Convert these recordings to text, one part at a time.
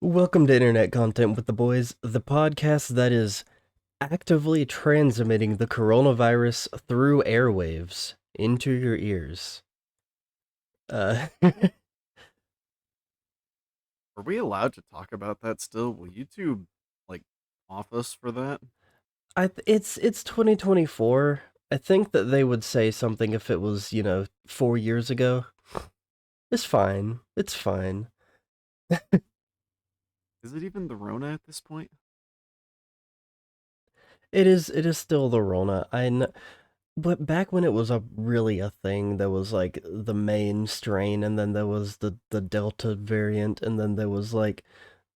Welcome to Internet Content with the Boys, the podcast that is actively transmitting the coronavirus through airwaves into your ears. Uh, Are we allowed to talk about that still? Will YouTube like off us for that? it's 2024. I think that they would say something if it was 4 years ago. It's fine. It's fine. Is it even the Rona at this point? It is still the Rona. But back when it was really a thing, there was like the main strain, and then there was the Delta variant, and then there was like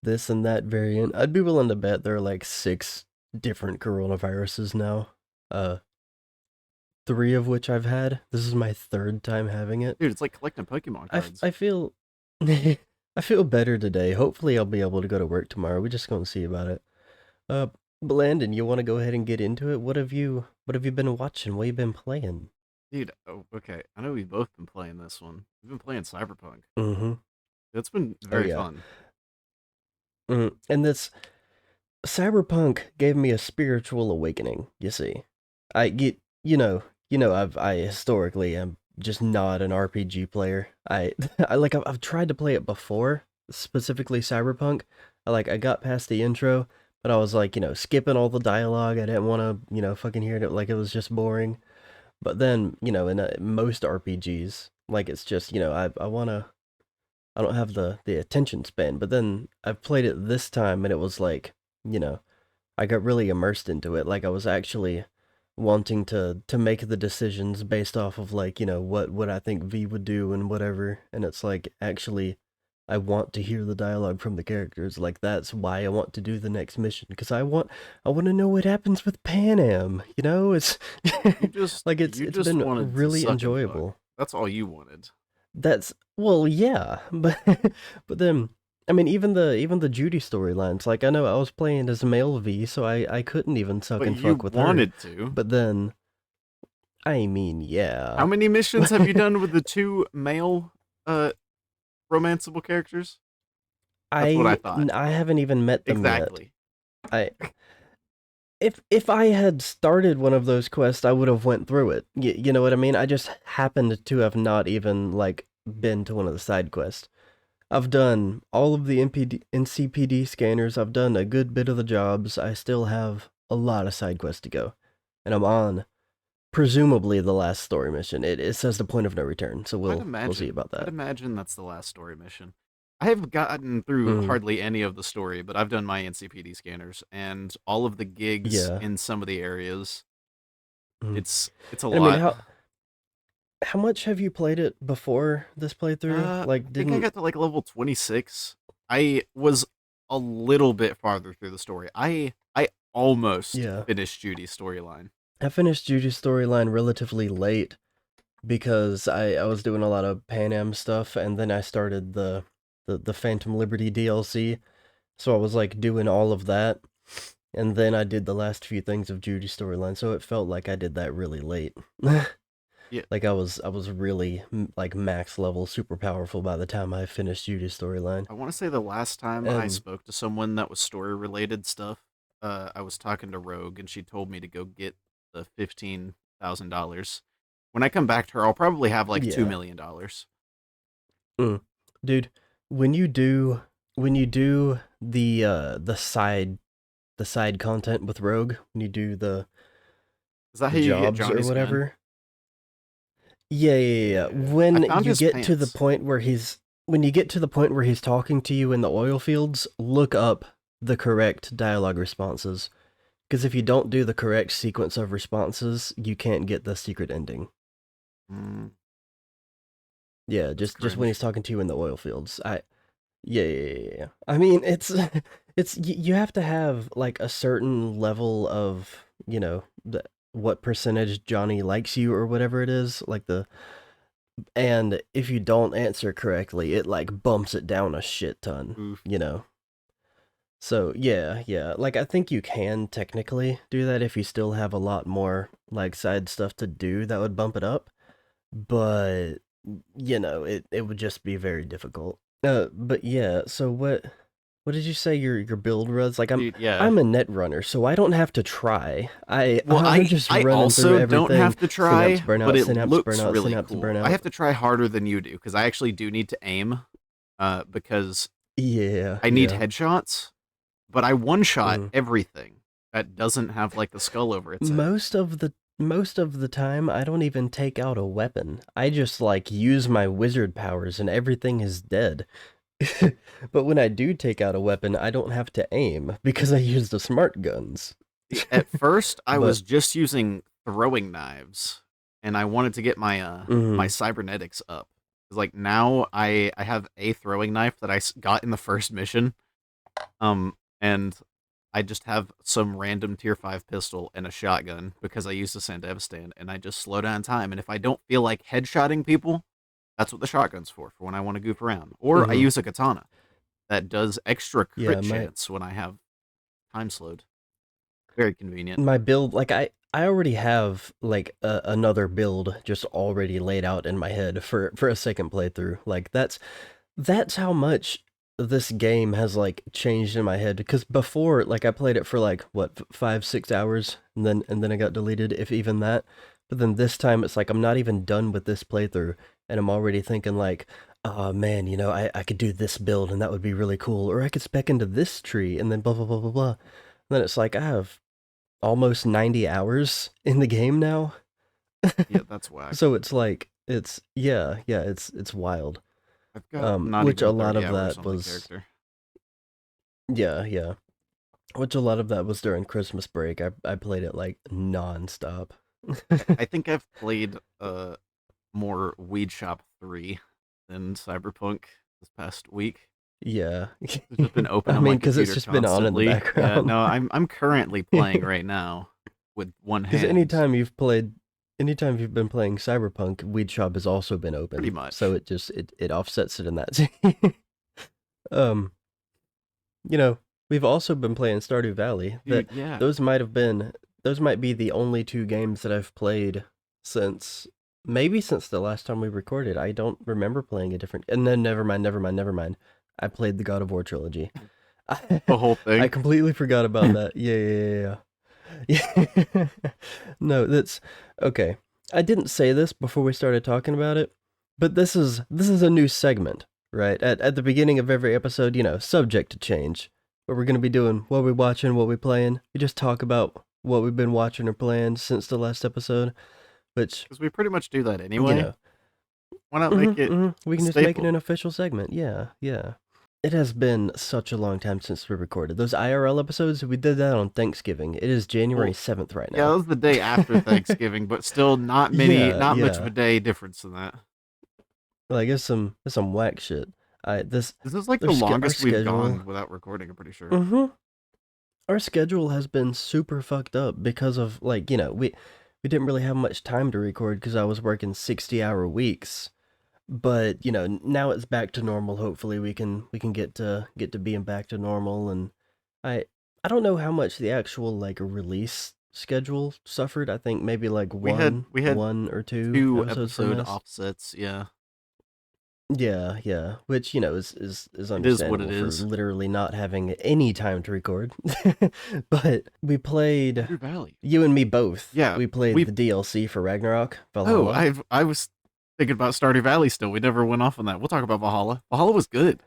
this and that variant. I'd be willing to bet there are like six different coronaviruses now. Uh, three of which I've had. This is my third time having it. Dude, it's like collecting Pokemon cards. I feel I feel better today. Hopefully, I'll be able to go to work tomorrow. We're just gonna see about it. Uh, but Landon, you want to go ahead and get into it? What have you been watching? What have you been playing? Dude, oh, okay. I know we've both been playing this one. We've been playing Cyberpunk. Mm-hmm. It's been Oh very yeah. fun. And this Cyberpunk gave me a spiritual awakening, you see. I get I historically am just not an RPG player. I've tried to play it before, specifically Cyberpunk. I got past the intro, but I was like, skipping all the dialogue. I didn't want to, fucking hear it, like it was just boring. But then, in most RPGs, like it's just, I don't have the attention span. But then I've played it this time and it was like, you know, I got really immersed into it. Like I was actually wanting to make the decisions based off of like, what I think V would do and whatever. And it's like actually I want to hear the dialogue from the characters. Like that's why I want to do the next mission because I want to know what happens with Pan Am. It's You just like it's you it's just been wanted to really suck and fuck. enjoyable. That's all you wanted. That's well, yeah, but but then I mean, even the Judy storylines. Like I know I was playing as male V, so I couldn't even suck But and you fuck with her. wanted to. But then I mean, How yeah, many missions have you done with the two male romanceable characters? That's what I thought. I haven't even met them yet. Exactly. I if I had started one of those quests, I would have went through it. You know what I mean? I just happened to have not even like been to one of the side quests. I've done all of the NCPD scanners. I've done a good bit of the jobs. I still have a lot of side quests to go, and I'm on presumably the last story mission. It says the point of no return, so I'd we'll see imagine. about I'd that. imagine that's the last story mission. I have gotten through Mm, hardly any of the story, but I've done my NCPD scanners and all of the gigs yeah. in some of the areas. Mm. It's a And I mean, lot. how much have you played it before this playthrough? I Like, think I didn't got to like level 26. I was a little bit farther through the story. I almost yeah. finished Judy's storyline. I finished Judy's storyline relatively late because I was doing a lot of Pan Am stuff, and then I started the Phantom Liberty DLC. So I was like doing all of that, and then I did the last few things of Judy's storyline. So it felt like I did that really late. Yeah, Like I was really like max level, super powerful by the time I finished Judy's storyline. I want to say the last time I And spoke to someone that was story related stuff, I was talking to Rogue and she told me to go get the $15,000. When I come back to her, I'll probably have like $2 yeah, million. dollars. mm. Dude, when you do the side content with Rogue, when you do Is that the how you get jobs or Johnny's gun? whatever. Yeah, yeah, yeah. Yeah. I When found you his get to the pants. point where he's talking to you in the oil fields, look up the correct dialogue responses. Because if you don't do the correct sequence of responses, you can't get the secret ending. Mm, Yeah, that's just when he's cringe. talking to you in the oil fields. Yeah, yeah, yeah, yeah. I mean, it's you have to have like a certain level of what percentage Johnny likes you or whatever it is, and if you don't answer correctly, it like bumps it down a shit ton, Oof. you know. So yeah, yeah. Like I think you can technically do that if you still have a lot more like side stuff to do that would bump it up, but it would just be very difficult. But yeah, so what did you say your build was? Like Dude, yeah. I'm a net runner, so I don't have to try. Well, I'm just I running through also don't everything. have to Synapse try, but burnout, it synapse looks burnout, really synapse cool. I burnout. have to try harder than you do because I actually do need to aim, because Yeah, I need yeah. headshots, but I one shot Mm. everything that doesn't have like the skull over its head. Most of the time I don't even take out a weapon. I just like use my wizard powers and everything is dead. But when I do take out a weapon, I don't have to aim because I use the smart guns. At first, I But was just using throwing knives, and I wanted to get my my mm, cybernetics up. 'Cause, like now, I have a throwing knife that I got in the first mission, and I just have some random tier 5 pistol and a shotgun because I use the Sandev stand, and I just slow down time. And if I don't feel like headshotting people, that's what the shotgun's for when I want to goof around. Or I mhm. use a katana that does extra Yeah, crit my chance when I have time slowed. Very convenient. my build, like I already have like another build just already laid out in my head for a second playthrough. Like that's how much this game has like changed in my head, because before, like, I played it for like what 5-6 hours and then I got deleted, if even that. But then this time it's like I'm not even done with this playthrough and I'm already thinking like, oh man, I could do this build and that would be really cool, or I could spec into this tree and then blah blah blah blah blah. And then it's like I have almost 90 hours in the game now. Yeah, that's whack. So it's like yeah, it's wild. I've got not Which a even lot 30 of hours that on the was, character. yeah, which a lot of that was during Christmas break. I played it like nonstop. I think I've played more Weed Shop 3 than Cyberpunk this past week. Yeah. I've just been open I on my mean, because it's computer just been on in the constantly. Yeah, background. no, I'm currently playing right now with one Because hand, anytime you've been playing Cyberpunk, Weed Shop has also been pretty open, so much. it offsets it in that. um, you know, we've also been playing Stardew Valley. That Dude, yeah. those might have been those might be the only two games that I've played since maybe since the last time we recorded. I don't remember playing a different. And then never mind. I played the God of War trilogy. I, The whole I thing. completely forgot about that. Yeah. No, that's okay. I didn't say this before we started talking about it, but this is a new segment, right? At the beginning of every episode, subject to change. But we're gonna be doing what we watching, what we playing. We just talk about what we've been watching or playing since the last episode, which Because we pretty much do that you anyway. know, Why not make it we a can just make it staple? an official segment. Yeah. It has been such a long time since we recorded those IRL episodes. We did that on Thanksgiving. It is January Well, 7th right yeah, now. that was the day after Thanksgiving, but still Yeah, not much of a yeah. day difference in that. Like it's some whack shit. I this This is like their the our longest we've schedule. gone without recording, I'm pretty sure. Our schedule has been super fucked up because of, like, we didn't really have much time to record because I was working 60-hour weeks. But now it's back to normal. Hopefully we can get to being back to normal. And I I don't know how much the actual like release schedule suffered. I think maybe like one We had one or two two episodes per episode mess. offsets. Yeah, Yeah, which is it is what it understandable for is. literally not having any time to record. But we played, Stardew Valley. you and me both. Yeah, We played we. the DLC for Ragnarok Oh, Valhalla. I was thinking about Stardew Valley still. We never went off on that. We'll talk about Valhalla. Valhalla was good.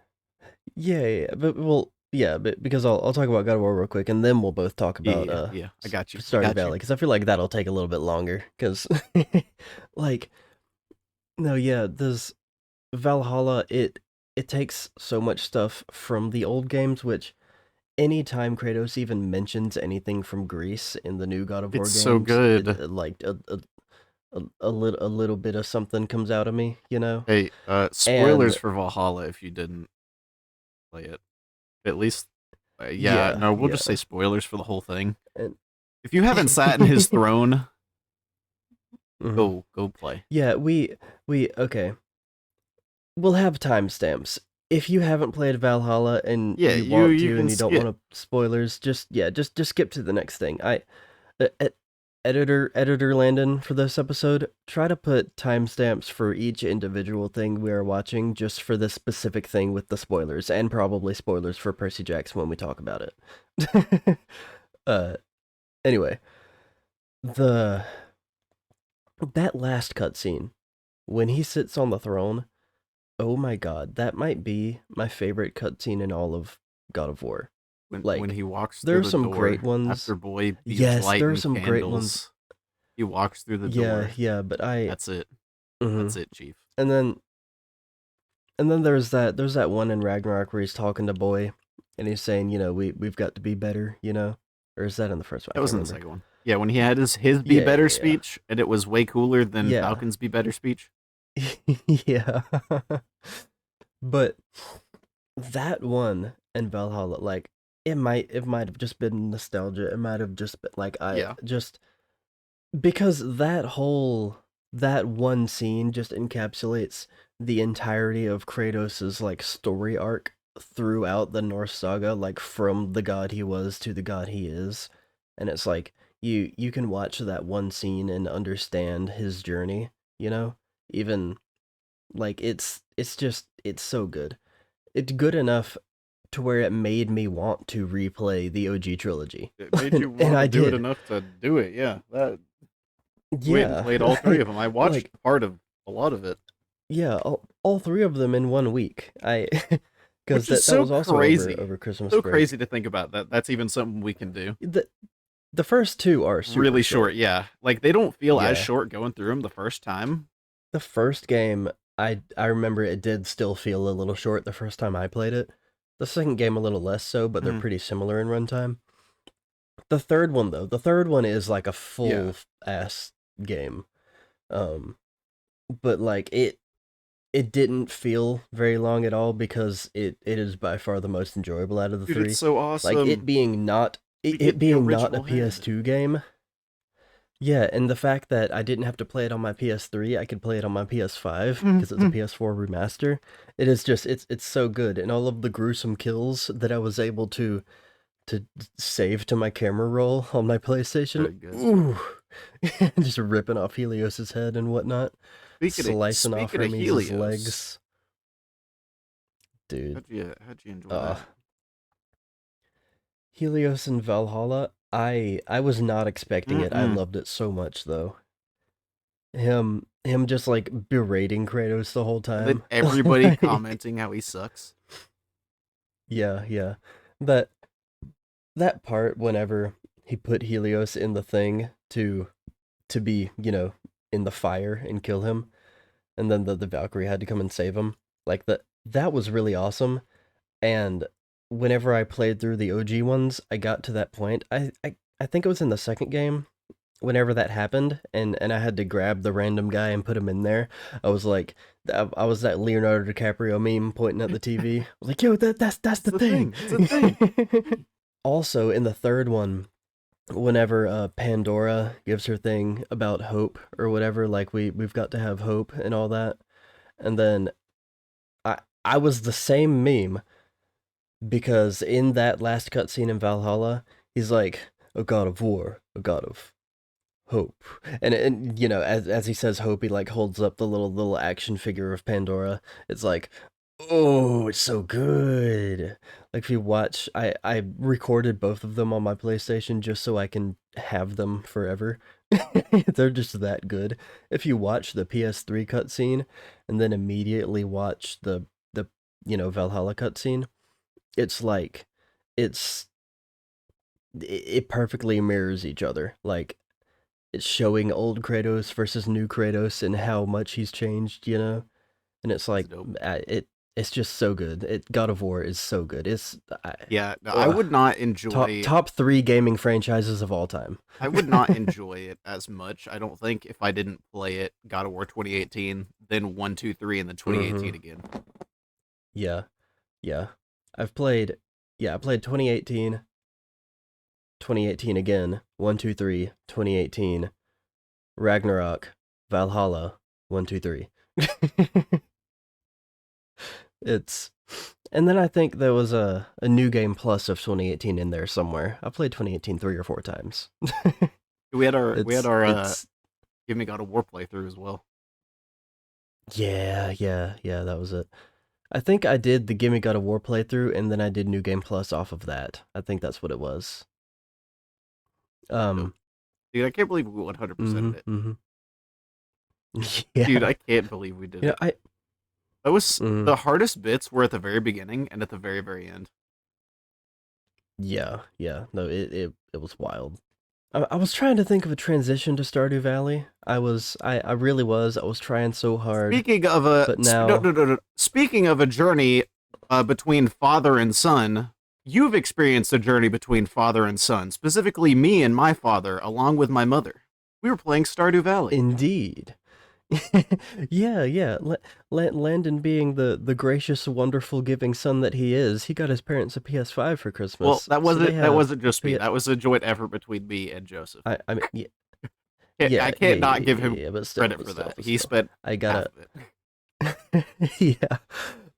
Yeah, but well, yeah, but because I'll talk about God of War real quick, and then we'll both talk about Yeah. I got you. I Stardew got you. Valley, because I feel like that'll take a little bit longer. Because like, no, yeah, this Valhalla, it takes so much stuff from the old games, which anytime Kratos even mentions anything from Greece in the new God of War It's so games, good. like a little bit of something comes out of me. Hey, spoilers And for Valhalla if you didn't play it. At least, yeah. yeah, No, we'll just say yeah, spoilers for the whole thing. and If you haven't sat in his throne, mhm. go play. Yeah, we okay. We'll have timestamps. If you haven't played Valhalla and Yeah, you want you to and can you don't skip. want to spoilers, just skip to the next thing. editor Landon, for this episode, try to put timestamps for each individual thing we are watching, just for this specific thing with the spoilers, and probably spoilers for Percy Jackson when we talk about it. uh, anyway, the that last cutscene when he sits on the throne. Oh my god, that might be my favorite cutscene in all of God of War. When Like, he walks there through are the some great door ones. after Boy beams Yes, light there are and some great ones. candles, he walks through the Yeah, door. yeah, but I. That's it. Mhm. That's it, Chief. And then there's that one in Ragnarok where he's talking to Boy, and he's saying, we've got to be better, or is that in the first one? I That was can't in the remember. second one. Yeah, when he had his be Yeah, better yeah, speech, and it was way cooler than yeah, Falcon's be better speech. yeah. But that one and Valhalla, like, it might have just been nostalgia. It might have just been like, I Yeah, just, because that one scene just encapsulates the entirety of Kratos's like story arc throughout the Norse saga, like from the god he was to the god he is. And it's like, you can watch that one scene and understand his journey, you know? Even like, it's so good. It's good enough to where it made me want to replay the OG trilogy. it made you And want to I do it did. enough to do it. Yeah, that went and Yeah. played all three of them. I watched Like, part of a lot of it, yeah, all three of them in one week. I because which is that so was also over crazy. Christmas So break. crazy to think about that. That's even something we can do. The first two are super Really short, short. yeah. Like they don't feel as Yeah. short going through them the first time. The first game, I remember it did still feel a little short the first time I played it. The second game a little less so, but they're Mhm. pretty similar in runtime. The third one though, the third one is like a Yeah, full ass game. Um but like it didn't feel very long at all because it is by far the most enjoyable out of the dude, it's three. so Like, awesome. We it get the being not a original head. PS2 game. Yeah, and the fact that I didn't have to play it on my PS3, I could play it on my PS5 because it's a Mhm. PS4 remaster. It is just it's so good, and all of the gruesome kills that I was able to save to my camera roll on my PlayStation. Very good. Ooh, just ripping off Helios's head and whatnot, slicing off Speaking of Hermes' Helios, legs, dude. how'd you enjoy Uh, that? Helios and Valhalla. I was not expecting it. I Mm-mm. loved it so much though. Him just like berating Kratos the whole And then time. everybody commenting how he sucks. Yeah, yeah. That that part whenever he put Helios in the thing to be, in the fire and kill him, and then the Valkyrie had to come and save him. Like, that was really awesome. And whenever I played through the OG ones, I got to that point. I think it was in the second game whenever that happened, and I had to grab the random guy and put him in there. I was like, I was that Leonardo DiCaprio meme pointing at the TV. I was like, yo, that's It's the the thing. thing. It's a thing. Also, in the third one, whenever Pandora gives her thing about hope or whatever, like, we've got to have hope and all that, and then I was the same meme because in that last cutscene in Valhalla, he's like a god of war, a god of hope, and as he says hope, he like holds up the little action figure of Pandora. It's like, oh, it's so good. Like, if you watch, I recorded both of them on my PlayStation just so I can have them forever. They're just that good. If you watch the PS3 cutscene and then immediately watch the Valhalla cutscene, it's like it's it perfectly mirrors each other. Like, it's showing old Kratos versus new Kratos and how much he's changed, And it's It's like, dope. it's just so good. God of War is so good. It's Yeah, no, I ugh, would not top enjoy. top 3 gaming franchises of all time. I would not enjoy it as much. I don't think if I didn't play it God of War 2018, then 1, 2, 3, and then 2018 Mhm. again. Yeah. Yeah. I've played I played 2018, 2018 again, 1 2 3, 2018, Ragnarok, Valhalla, 1 2 3. It's and then I think there was a new game plus of 2018 in there somewhere. I played 2018 3 or 4 times. we had our It's Give Me God of War playthrough as well. yeah, that was it. I think I did the Gimme God of War playthrough, and then I did New Game Plus off of that. I think that's what it was. Dope. Um, Dude, I can't believe we 100%ed it. mm-hmm. Dude, Yeah, I can't believe we did you know, it. I That was mm, the hardest bits were at the very beginning and at the very, very end. yeah, no, it was wild. I was trying to think of a transition to Stardew Valley. I really was. I was trying so hard, Speaking of but no, now, no, no, no. Speaking of a journey between father and son, you've experienced a journey between father and son, specifically me and my father, along with my mother. We were playing Stardew Valley. indeed. Yeah. Landon being the gracious, wonderful, giving son that he is, he got his parents a PS5 for Well, Christmas. that So they wasn't that have wasn't a just me. P. That was a joint effort between me and Joseph. I mean, yeah, I yeah, yeah, can't yeah, not yeah, give yeah, him yeah, credit for that. but He still, spent I half gotta, of it. yeah.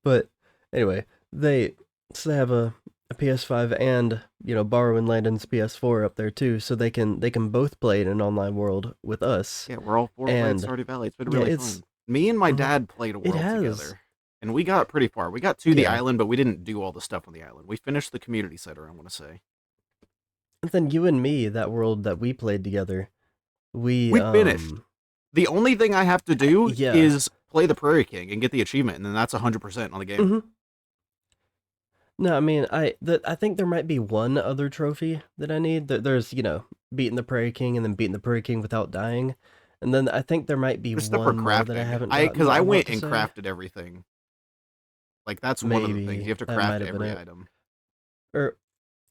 But anyway, they so they have a PS5 and borrowing Landon's PS4 up there too, so they can both play in an online world with us. Yeah, we're all four playing And Stardew Valley. It's been yeah, really fun. Me and my mhm, dad played a it world has, together, and we got pretty far. We got to the yeah. island, but we didn't do all the stuff on the island. We finished the community center, I want to say. And then you and me, that world that we played together, we We finished. The only thing I have to do yeah. is play the Prairie King and get the achievement, and then that's 100% on the game. hmm No, I mean, I think there might be one other trophy that I need. There's beating the Prairie King and then beating the Prairie King without dying, and then I think there might be There's stuff for one more that I crafting. haven't gotten Because that I I want went to and say. crafted everything. Like that's one of the things. You Maybe have to that craft might have been every it. item. Or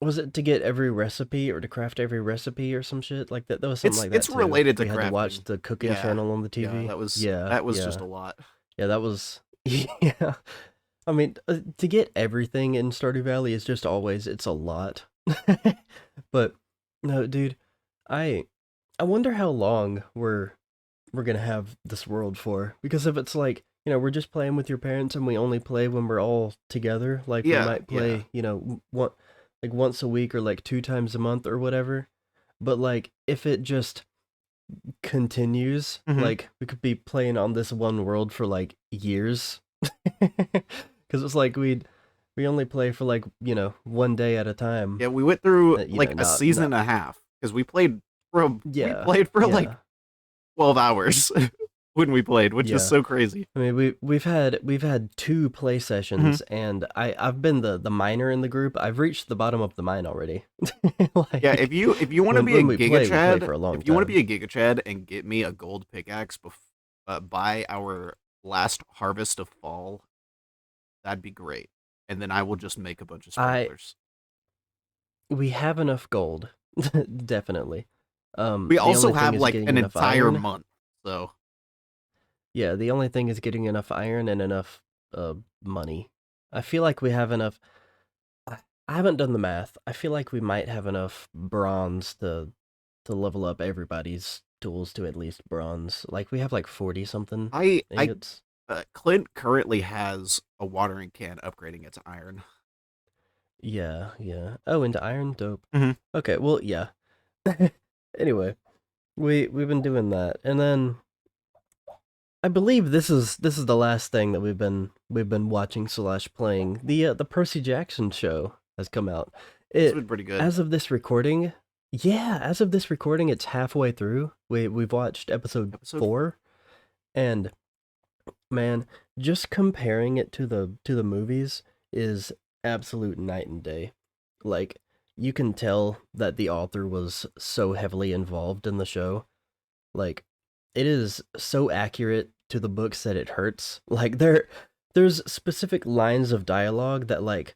was it to get every recipe or to craft every recipe or some shit like that? There was something like that It's too. related to We had to watch crafting. the cooking Yeah. channel on the Yeah, TV. that was just Yeah. a lot. Yeah, that was yeah. I mean, to get everything in Stardew Valley is just always it's a lot. But no, dude, I I wonder how long we're gonna have this world for. Because if it's like we're just playing with your parents and we only play when we're all together, like we Yeah, might yeah. play one like once a week or like two times a month or whatever. But like if it just continues, hmm like we could be playing on this one world for like years. Because it's like we only play for like one day at a time. Yeah, we went through like a season Not and a half because we yeah, played for like yeah, 12 hours when we played, which is yeah. so crazy. I mean, we've had two play hmm sessions, and I've been the miner in the group. I've reached the bottom of the mine already. Yeah, Like if you want to when be a when we play Giga for a long if you want to time. be a Giga Chad and get me a gold pickaxe by our last harvest of fall, that'd be great. And then I will just make a bunch of I sprinklers. We have enough gold, definitely. We The also only thing have is like getting an enough entire iron. month. So, Yeah, the only thing is getting enough iron and enough money. I feel like we have enough. I I haven't done the math. I feel like we might have enough bronze to level up everybody's tools to at least bronze. Like we have like 40 something I ingots. Clint currently has a watering can upgrading it to iron. Yeah. Oh, into iron, dope. hmm Okay, well, yeah. Anyway, we've been doing that, and then I believe this is the last thing that we've been watching slash playing. The Percy Jackson show has come out. It's It been pretty good. as of this recording, yeah, as of this recording, it's halfway through. We've watched episode Episode 4. 4, and man, just comparing it to the movies is absolute night and day. Like you can tell that the author was so heavily involved in the show. Like it is so accurate to the books that it hurts. Like there's specific lines of dialogue that like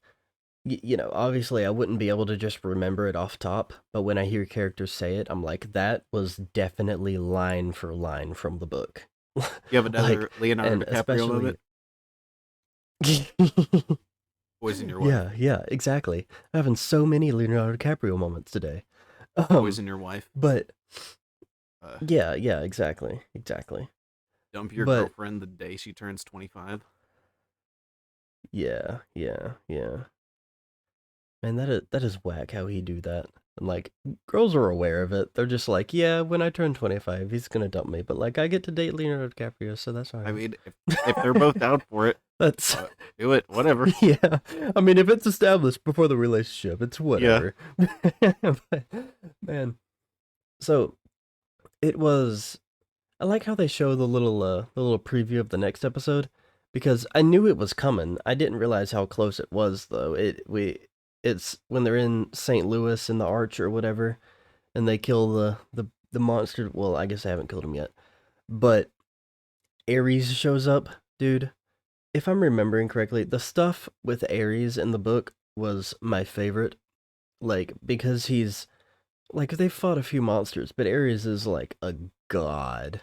obviously I wouldn't be able to just remember it off top, but when I hear characters say it, I'm like that was definitely line for line from the book. You have Like another Leonardo and DiCaprio especially moment? Poison your wife. yeah, exactly. I'm having so many Leonardo DiCaprio moments today. Poison your wife. But Uh, yeah, exactly. dump your But girlfriend the day she turns 25. yeah. Man, that is whack how he do that. And like girls are aware of it. They're just like, yeah, when I turn 25, he's gonna dump me. But like I get to date Leonardo DiCaprio, so that's all I right. mean, if they're both down for it, That's do it. Whatever. yeah. I mean, if it's established before the relationship, it's Yeah. whatever. But, man, so it was. I like how they show the little preview of the next episode because I knew it was coming. I didn't realize how close it was though. It's when they're in St. Louis in the arch or whatever, and they kill the monster. Well, I guess I haven't killed him yet, but Ares shows up, dude. If I'm remembering correctly, the stuff with Ares in the book was my favorite. Like because he's like they fought a few monsters, but Ares is like a god,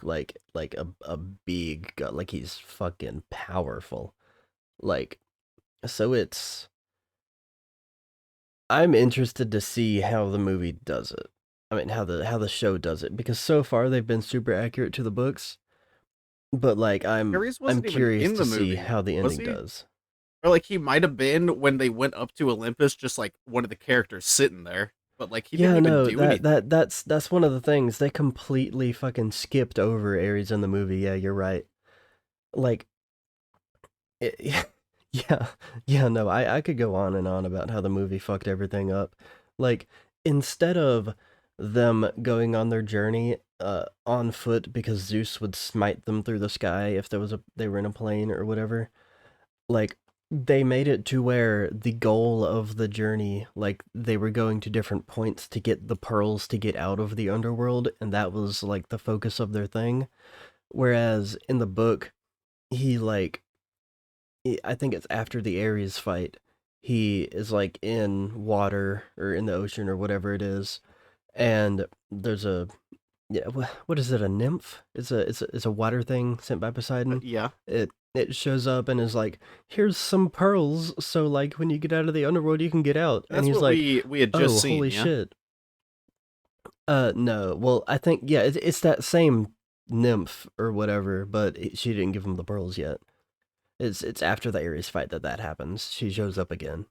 like a big god, like he's fucking powerful. Like so it's I'm interested to see how the movie does it. I mean how the show does it because so far they've been super accurate to the books, but like Ares I'm wasn't even curious in to the see movie, how the was ending he? does. Or like he might have been when they went up to Olympus, just like one of the characters sitting there. But like he didn't Yeah, even no, do anything. that's one of the things they completely fucking skipped over Ares in the movie. Yeah, you're right. Like It, yeah, yeah, no, I could go on and on about how the movie fucked everything up. Like, instead of them going on their journey on foot because Zeus would smite them through the sky if they were in a plane or whatever, like they made it to where the goal of the journey, like they were going to different points to get the pearls to get out of the underworld, and that was like the focus of their thing. Whereas in the book, he like I think it's after the Ares fight. He is like in water or in the ocean or whatever it is, and there's a yeah. What is it? A nymph? It's a water thing sent by Poseidon. Yeah, It shows up and is like, here's some pearls, so like when you get out of the underworld, you can get out. and And that's he's what like, we had just oh, seen. holy Yeah, shit. No. Well, I think yeah, it's that same nymph or whatever, but she didn't give him the pearls yet. It's after the Ares fight that happens. She shows up again.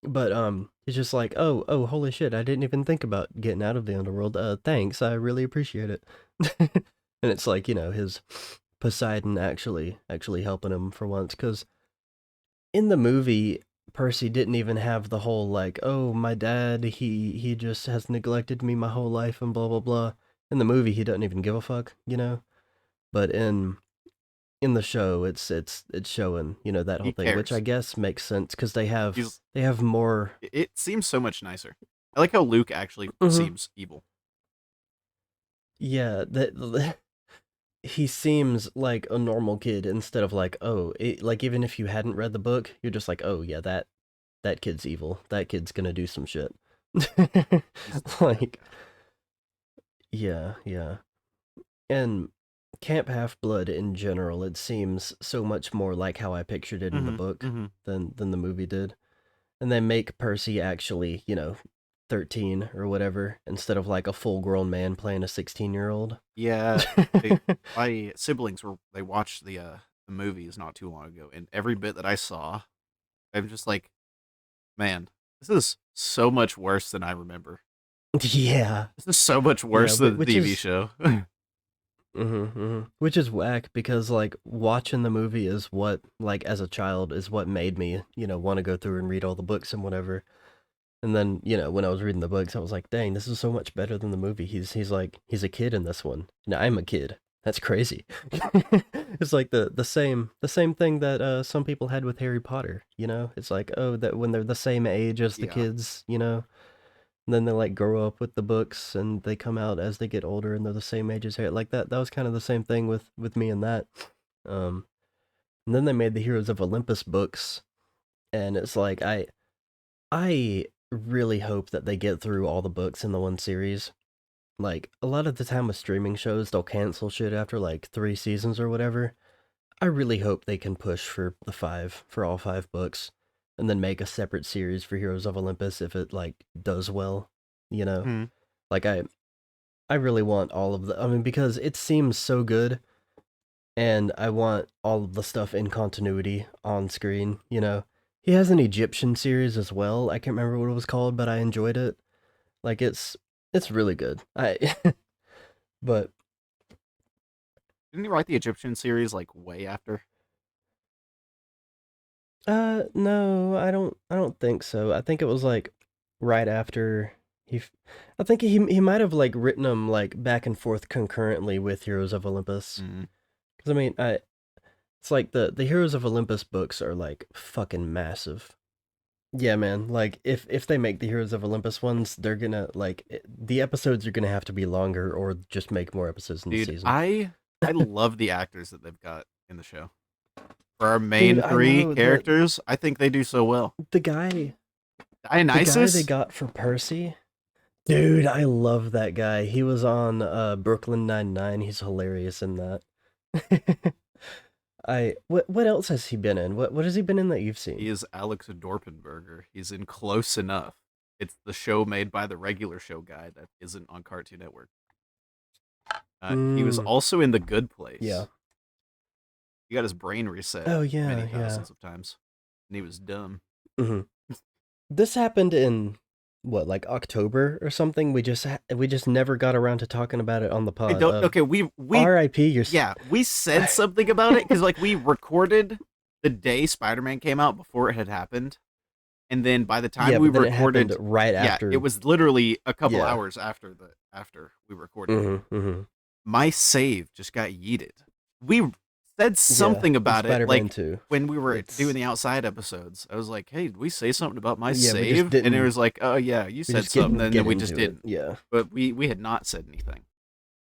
But he's just like, oh, holy shit! I didn't even think about getting out of the underworld. Thanks, I really appreciate it. And it's like his Poseidon actually helping him for once, because in the movie Percy didn't even have the whole like, oh, my dad, he just has neglected me my whole life and blah blah blah. In the movie, he doesn't even give a fuck. But in the show, it's showing that whole he thing, which I cares. guess makes sense because He's. they have more. It seems so much nicer. I like how Luke actually Mhm. seems evil. Yeah, that he seems like a normal kid instead of like, oh, like even if you hadn't read the book, you're just like, oh yeah, that kid's evil. That kid's gonna do some shit. He's Like, yeah. And Camp Half Blood in general, it seems so much more like how I pictured it in the mm-hmm, book mm-hmm. than the movie did. And they make Percy actually, 13 or whatever, instead of like a full grown man playing a 16-year-old. Yeah, they, my siblings were they watched the movies not too long ago, and every bit that I saw, I'm just like, man, this is so much worse than I remember. Yeah. This is so much Yeah, worse than the TV show. which is whack because like watching the movie is what like as a child is what made me, want to go through and read all the books and whatever. And then, when I was reading the books, I was like, dang, this is so much better than the movie. He's like he's a kid in this one. And I'm a kid. That's crazy. It's like the same thing that some people had with Harry Potter. It's like, oh, that when they're the same age as the Yeah, kids. And then they like grow up with the books and they come out as they get older and they're the same age as Harry. Like that was kind of the same thing with me and that. Um and then they made the Heroes of Olympus books, and it's like I really hope that they get through all the books in the one series. Like a lot of the time with streaming shows, they'll cancel shit after like 3 seasons or whatever. I really hope they can push for all 5 books, and then make a separate series for Heroes of Olympus if it like does well. You know, hmm. like I really want all of the. I mean, because it seems so good, and I want all of the stuff in continuity on screen. He has an Egyptian series as well. I can't remember what it was called, but I enjoyed it. Like it's really good. I but Didn't he write the Egyptian series like way after? no, I don't think so. I think it was like right after he f- I think he might have like written them like back and forth concurrently with Heroes of Olympus. Mm. Cuz I mean, I it's like the Heroes of Olympus books are like fucking massive. Yeah, man. Like if they make the Heroes of Olympus ones, they're gonna like the episodes are gonna have to be longer or just make more episodes in the Dude, season. I love the actors that they've got in the show. For our Dude, main I three know characters, I think they do so well. the guy the guy they Dionysus, got for Percy. Dude, I love that guy. He was on Brooklyn Nine-Nine. He's hilarious in that. I what else has he been in? What has he been in that you've he seen? is Alex Dorpenberger. He's in Close Enough. It's the show made by the regular show guy that isn't on Cartoon Network. He was Mm, also in The Good yeah. Place. He got his brain reset Oh many yeah, yeah. thousands of times, and he was dumb. hmm This happened in what, like October or something? We just never got around to talking about it on the I pod. don't. Okay, we R.I.P. You're. yeah, we said something about it because like we recorded the day Spider-Man came out before it had happened, and then by the time Yeah, we but then it happened recorded, right yeah, it after. was literally a couple Yeah. hours after we recorded. Mm-hmm. My save just got yeeted. We said Yeah, something in about it, Spider-Man like 2. when we were doing It's the outside episodes. I was like, "Hey, did we say something about my yeah, we just save?" And it didn't was like, "Oh yeah, you we said just something," didn't and then get we just into it. didn't. Yeah. But we had not said anything.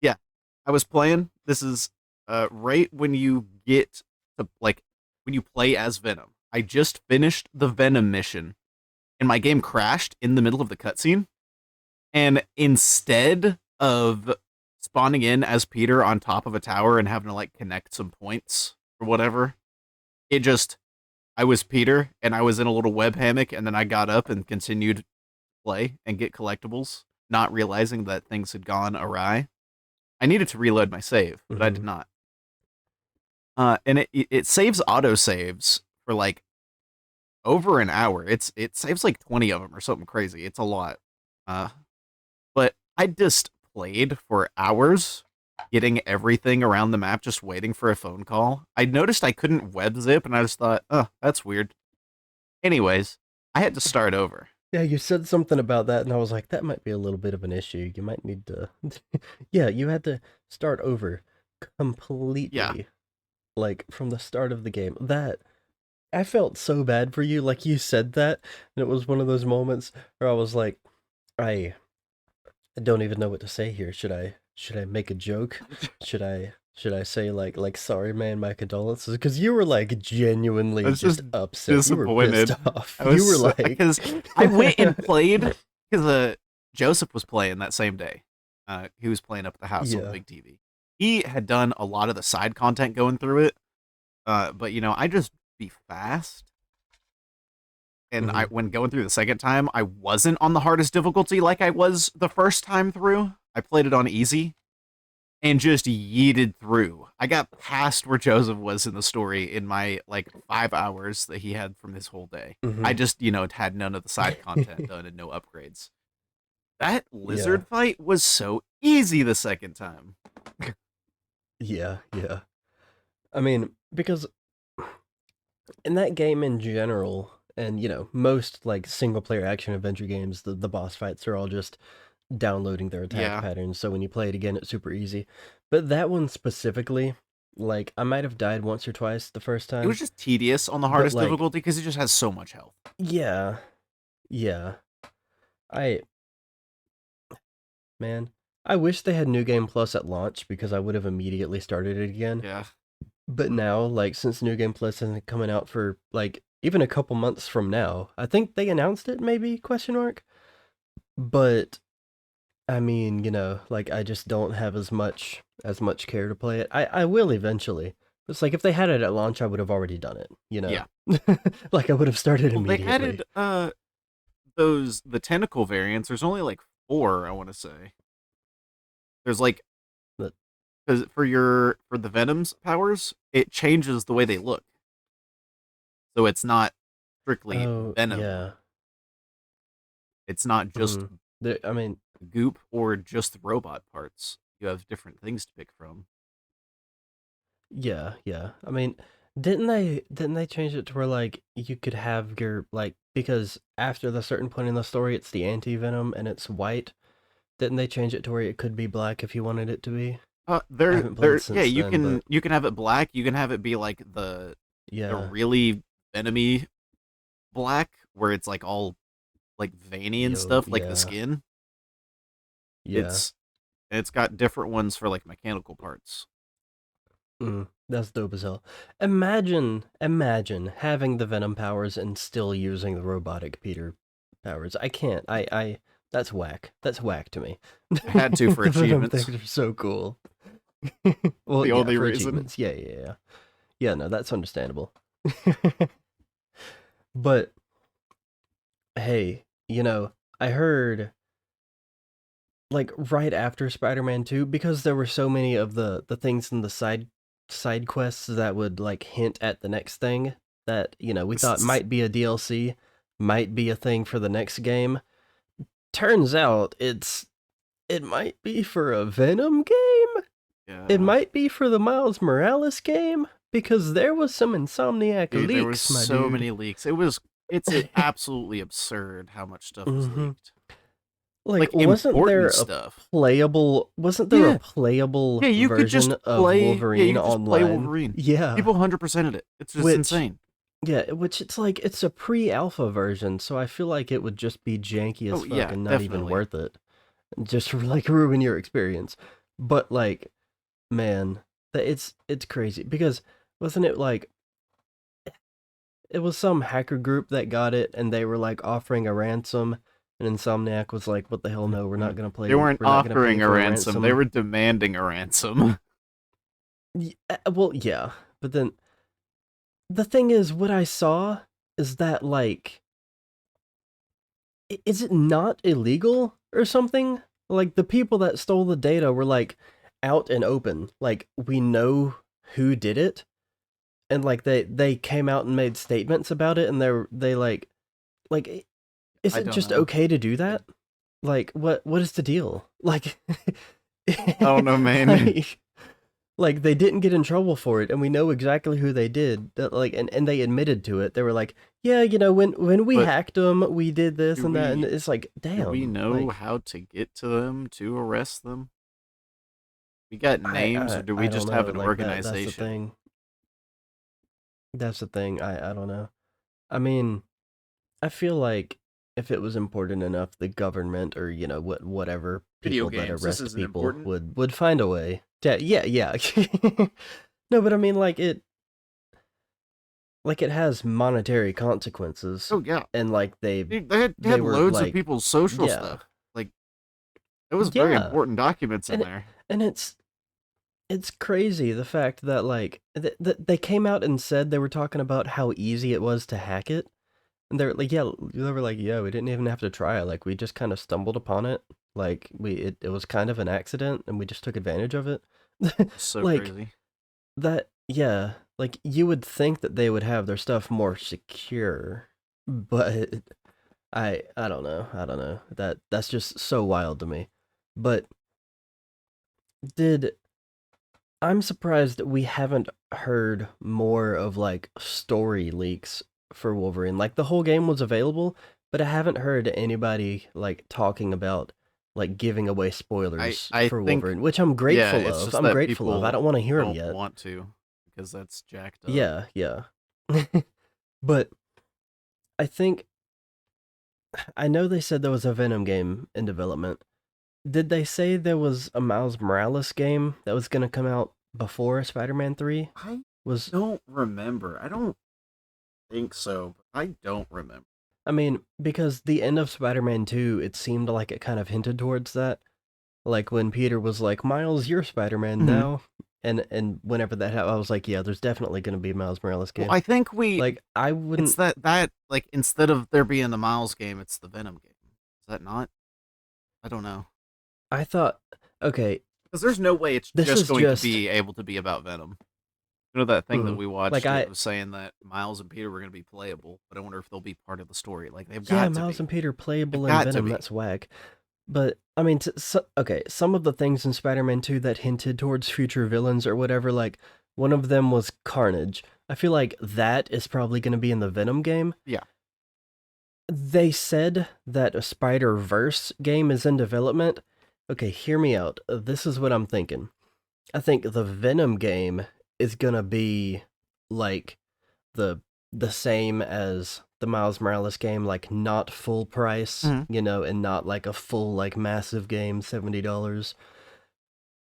Yeah, I was playing. This is right when you get to like when you play as Venom. I just finished the Venom mission, and my game crashed in the middle of the cutscene. And instead of spawning in as Peter on top of a tower and having to like connect some points or whatever, it just I was Peter and I was in a little web hammock and then I got up and continued to play and get collectibles, not realizing that things had gone awry. I needed to reload my save, but I hmm did not. And it saves auto saves for like over an hour. It saves like 20 of them or something crazy. It's a lot. Uh, but I just played for hours, getting everything around the map, just waiting for a phone call. I noticed I couldn't web zip, and I just thought, oh, that's weird. Anyways, I had to start over. Yeah, you said something about that, and I was like, that might be a little bit of an issue. You might need to. Yeah, you had to start over Yeah, completely, like from the start of the game. That I felt so bad for you. Like you said that, and it was one of those moments where I was like, I I don't even know what to say here. Should I make a joke? Should I say like sorry man, my condolences? Because you were like I genuinely was just just upset. You were pissed disappointed. off. I You were was like because I went and played because Joseph was playing that same day. He was playing up at the house on the Yeah. big TV. He had done a lot of the side content going through it, but I just be fast. And I hmm when going through the second time, I wasn't on the hardest difficulty like I was the first time through. I played it on easy and just yeeted through. I got past where Joseph was in the story in my like 5 hours that he had from his whole day. I hmm just, had none of the side content done and no upgrades. That Yeah. lizard fight was so easy the second time. Yeah. I mean, because in that game in general, and most like single player action adventure games, the boss fights are all just downloading their attack Yeah. patterns. So when you play it again, it's super easy. But that one specifically, like I might have died once or twice the first It time, was just tedious on the but hardest like, difficulty because it just has so much health. yeah, yeah. I man, I wish they had New Game Plus at launch because I would have immediately started it again. Yeah. But now, like, since New Game Plus isn't coming out for like even a couple months from now, I think they announced it. Maybe question mark. But I mean, like I just don't have as much care to play it. I will eventually. It's like if they had it at launch, I would have already done it. Yeah. Like I would have started Well, they immediately. added the tentacle variants. There's only like four, I want to say. There's like But because for the Venom's powers, it changes the way they look. So it's not strictly Oh, venom. yeah. It's not just Mm. I mean, goop or just robot parts. You have different things to pick from. yeah, yeah. I mean, didn't they change it to where like you could have your like because after the certain point in the story it's the anti-venom and it's white. Didn't they change it to where it could be black if you wanted it to be? I haven't played it Yeah, since then, but you can have it black. You can have it be like the yeah. really venomy black, where it's like all like veiny and Yo, stuff, like the yeah. skin. Yeah. It's it's got different ones for like mechanical parts. That's dope as hell. Imagine having the Venom powers and still using the robotic Peter powers. I can't. That's whack. That's whack to me. It had to for The Venom things achievements. are so cool. Well, The yeah, only for reason. achievements. Yeah, yeah, yeah. Yeah, no, that's understandable. But hey, I heard like right after Spider-Man 2 because there were so many of the things in the side quests that would like hint at the next thing that, we thought might be a DLC, might be a thing for the next game. Turns out it might be for a Venom game. It Yeah. might be for the Miles Morales game because there was some Insomniac Dude, there was leaks, my so dude. many leaks. It's absolutely absurd how much stuff was hmm leaked. Like, Like important stuff. wasn't there a Yeah. playable Yeah, you could version just of play. Yeah, you Wolverine could just play online? Wolverine. Yeah. People 100%ed it. It's just Which, insane. yeah, which it's like, it's a pre-alpha version, so I feel like it would just be janky as Oh fuck yeah, and not even definitely. worth it. Just for, like, ruin your experience. But, like, man, it's crazy. Because, wasn't it like, it was some hacker group that got it, and they were, like, offering a ransom, and Insomniac was like, what the hell, no, They weren't we're not gonna pay offering a for a ransom. They ransom. were demanding a ransom. Well, yeah, but then the thing is, what I saw is that like, is it not illegal or something? Like the people that stole the data were like out and open. Like we know who did it, and like they came out and made statements about it, and they like is I it don't just know. okay to do I, that? Like what is the deal? Like, I don't know, man. like like they didn't get in trouble for it and we know exactly who they did that like and they admitted to it. They were like, yeah, when we But hacked them we did this do and that, and we it's like, do we damn, know like how to get to them to arrest them? We got i names, or i, do we I don't just have know, an like that's the organization? thing. That's the thing. I don't know. I mean, I feel like if it was important enough, the government or whatever Video people that games. This arrest isn't people important. would find a way. Yeah, yeah. No, but I mean, like it has monetary consequences, Oh yeah, and like dude, they they had were loads of like, people's social yeah, stuff. Like it was very yeah, important documents in and it, there. and it's crazy the fact that like they came out and said they were talking about how easy it was to hack it, and they're like, yeah, they were like, yeah, we didn't even have to try, like we just kind of stumbled upon it, like it was kind of an accident and we just took advantage of it. So Like crazy. that, yeah, like you would think that they would have their stuff more secure, but I don't know. I don't know. That's just so wild to me. But did I'm surprised that we haven't heard more of like story leaks for Wolverine. Like the whole game was available, but I haven't heard anybody like talking about like giving away spoilers I for think Wolverine, which I'm yeah, grateful it's of. just I'm that grateful of. I people don't want to hear them don't yet. want to because that's jacked up. Yeah, yeah. But I think I know they said there was a Venom game in development. Did they say there was a Miles Morales game that was going to come out before Spider-Man 3? I Was don't remember. I don't think so, but I don't remember. I mean, because the end of Spider-Man 2, it seemed like it kind of hinted towards that. Like when Peter was like, "Miles, you're Spider-Man Mhm. now." And whenever that happened, I was like, "Yeah, there's definitely going to be a Miles Morales Well, game." I think Like I it's wouldn't that like instead of there being the Miles game, it's the Venom game. Is that not? I don't know. I thought, okay, Because there's no way it's this just is going to just be able to be about Venom. You know that thing that Mhm. we Like watched? It I was saying that Miles and Peter were going to be playable, but I wonder if they'll be part of the story. Like they've Yeah, got to Miles be. and Peter They've playable in got to Venom. be. That's whack. But I mean, okay, some of the things in Spider-Man 2 that hinted towards future villains or whatever, like one of them was Carnage. I feel like that is probably going to be in the Venom game. Yeah, They said that a Spider-Verse game is in development. Okay, hear me out. This is what I'm thinking. I think the Venom game is going to be like the the same as the Miles Morales game, like not full price, hmm and not like a full like massive game, $70.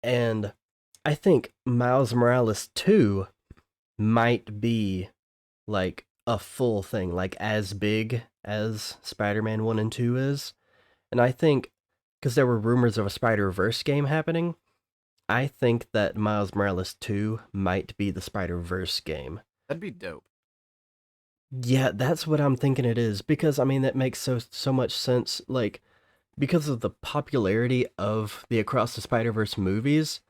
And I think Miles Morales 2 might be like a full thing, like as big as Spider-Man 1 and 2 is. And I think because there were rumors of a Spider-Verse game happening, I think that Miles Morales 2 might be the Spider-Verse game. that'd be dope. Yeah, that's what I'm thinking it is because I mean that makes so much sense like because of the popularity of the Across the Spider-Verse movies,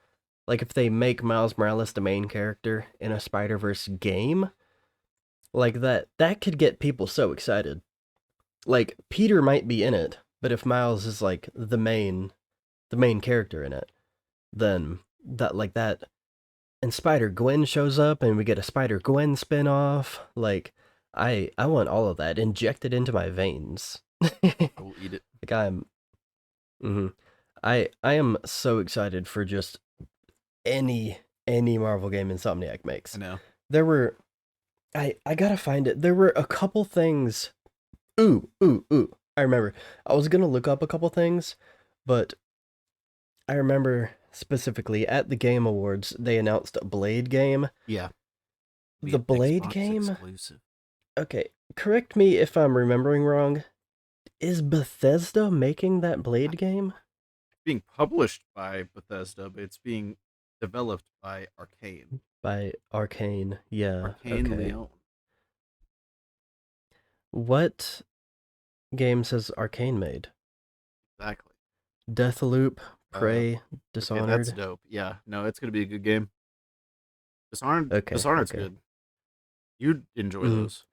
like if they make Miles Morales the main character in a Spider-Verse game, like that could get people so excited. Like Peter might be in it, but if Miles is like the main character in it, then that and Spider-Gwen shows up and we get a Spider-Gwen spin-off, like I want all of that injected into my veins. like I will eat it. I'm mhm. I am so excited for just any Marvel game Insomniac I makes. know. There were I gotta find it. There were a couple things. Ooh. I remember. I was gonna look up a couple things, but I remember specifically at the Game Awards they announced a Blade game. Yeah, be The an Blade Xbox game. exclusive. Okay, correct me if I'm remembering wrong. Is Bethesda making that Blade game? Being published by Bethesda, but it's being developed by Arcane. By Arcane. Yeah. Arcane Okay. Leon. What games has Arcane made? Exactly. Deathloop, Uh, Prey, okay, that's Dishonored. dope. Yeah, no, it's gonna be a good game. Okay, Dishonored's okay. good. You'd enjoy Mm. those.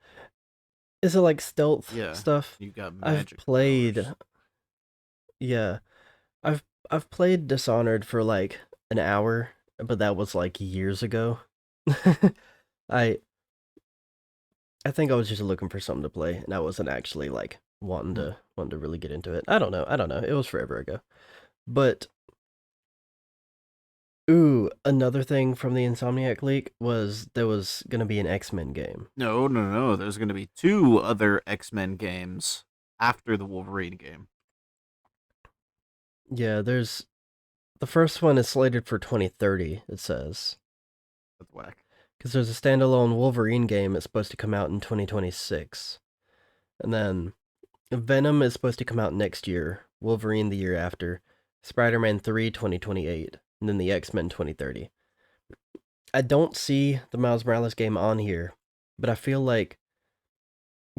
Is it like stealth Yeah, stuff? you got I've magic played, powers. yeah, I've I've played Dishonored for like an hour, but that was like years ago. I I think I was just looking for something to play, and I wasn't actually like wanting Hmm. to wanting to really get into it. I don't know. It was forever ago. But ooh, another thing from the Insomniac leak was there was gonna be an X-Men game. No. There's gonna be two other X-Men games after the Wolverine game. Yeah, there's the first one is slated for 2030, it says. That's whack. Because there's a standalone Wolverine game that's supposed to come out in 2026. And then Venom is supposed to come out next year, Wolverine the year after, Spider Man 3 2028, and then the X Men 2030. I don't see the Miles Morales game on here, but I feel like.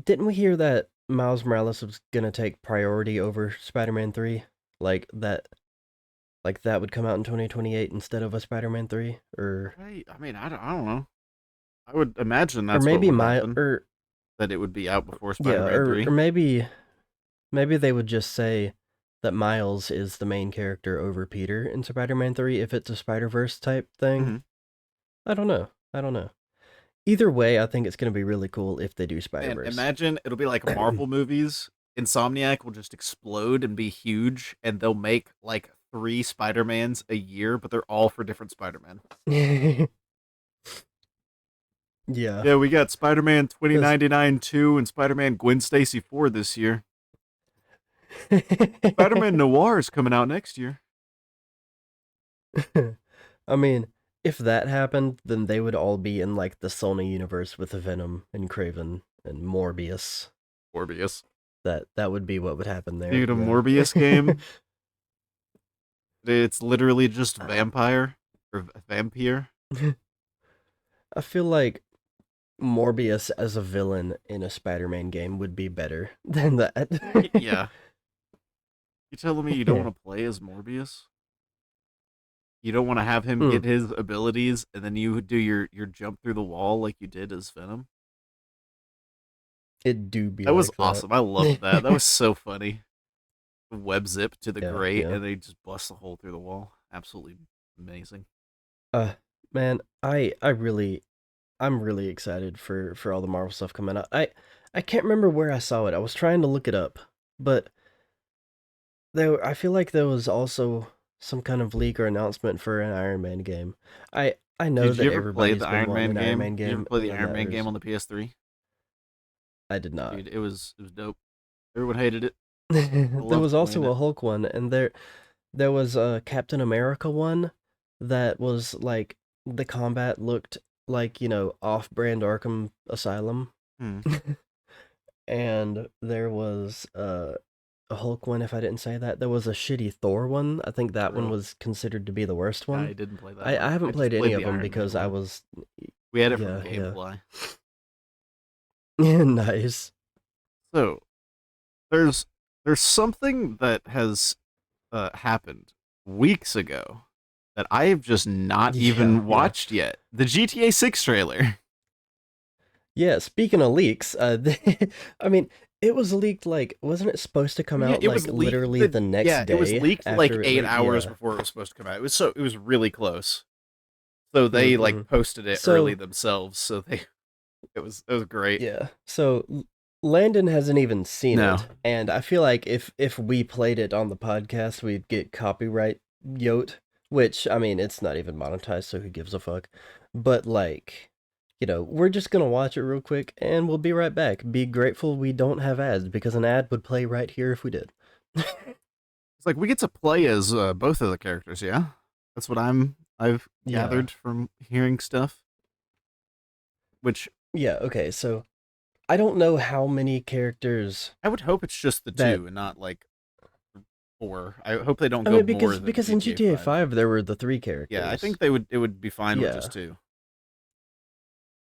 Didn't we hear that Miles Morales was going to take priority over Spider Man 3? Like that. Like that would come out in 2028 instead of a Spider-Man 3 I mean, I don't know. I would imagine or that's what maybe would my happen. or That it would be out before yeah, Spider-Man or 3. maybe they would just say that Miles is the main character over Peter in Spider-Man 3 if it's a Spider-Verse type thing. Mm-hmm. I don't know. I don't know. Either way, I think it's going to be really cool if they do And Spider-Verse. imagine it'll be like Marvel movies. Insomniac will just explode and be huge, and they'll make like three Spider-Mans a year, but they're all for different Spider-Man. yeah, Yeah, we got Spider-Man cuz 2099 2 and Spider-Man Gwen Stacy 4 this year. Spider-Man Noir is coming out next year. I mean, if that happened, then they would all be in like the Sony universe with Venom and Craven and Morbius. Morbius. That would be what would happen there. Dude, a Yeah. Morbius game. It's literally just vampire or vampire. I feel like Morbius as a villain in a Spider-Man game would be better than that. Yeah. You telling me you don't yeah. want to play as Morbius? You don't want to have him Mm, get his abilities and then you do your jump through the wall like you did as Venom. it do be That was like that. awesome. I loved that. That was so funny. Web zip to the Yeah, grate yeah. and they just bust a hole through the wall. Absolutely amazing. Uh, man, I'm really excited for all the Marvel stuff coming out. I can't remember where I saw it. I was trying to look it up, but I feel like there was also some kind of leak or announcement for an Iron Man game. I know Did you that ever play everybody's the been Iron wanting Man an Iron game? Man Did you ever game, play and the then Iron Man game there's on the PS3? I did not. Dude, it was dope. Everyone hated it. I There loved was playing also it. a Hulk one, and there was a Captain America one that was like the combat looked like, off-brand Arkham Asylum. Hmm. And there was a Hulk one, if I didn't say that. There was a shitty Thor one. I think that one Really? was considered to be the worst one. I didn't play that I one. I haven't just played any played of the them Iron Man because I one. was We had it from yeah, yeah. GameFly. Nice. So there's there's something that has happened weeks ago that I've just not Yeah, even yeah. watched yet. The GTA 6 trailer. Yeah, speaking of leaks, I mean, it was leaked like wasn't it supposed to come Yeah, out it was like leaked. literally the Yeah, next it was day leaked like after it 8 hours yeah. before it was supposed to come out. It was really close. So they Mm-hmm. like posted it early So, themselves. So they it was great. yeah. So Landon hasn't even seen No, it, and I feel like if we played it on the podcast, we'd get copyright yote, which I mean, it's not even monetized, so who gives a fuck? But like, we're just gonna watch it real quick, and we'll be right back. Be grateful we don't have ads because an ad would play right here if we did. it's like we get to play as both of the characters. Yeah, that's what I've Yeah. gathered from hearing stuff. Which Yeah, okay, so I don't know how many characters I would hope it's just the that two and not like four. I hope they don't I go mean more because than because in GTA GTA 5. 5 there were the three Yeah, I characters. think it would be fine with just Yeah. two.